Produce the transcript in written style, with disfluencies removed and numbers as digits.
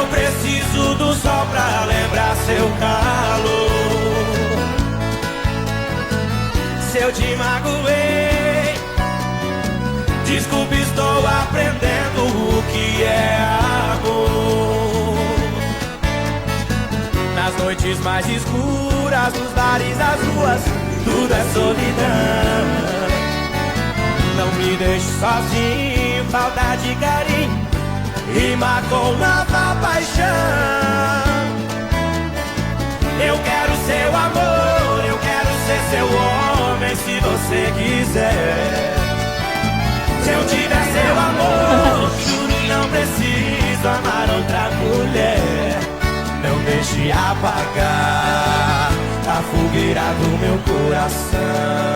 Eu preciso do sol pra lembrar seu calor. Se eu te magoei, desculpe, estou aprendendo o que é amor. Nas noites mais escuras, nos bares, nas ruas, tudo é solidão. Não me deixe sozinho, falta de carinho rima com nova paixão. Eu quero seu amor, eu quero ser seu homem, se você quiser. Se eu tiver seu amor, juro, não preciso amar outra mulher. Não deixe apagar a fogueira do meu coração.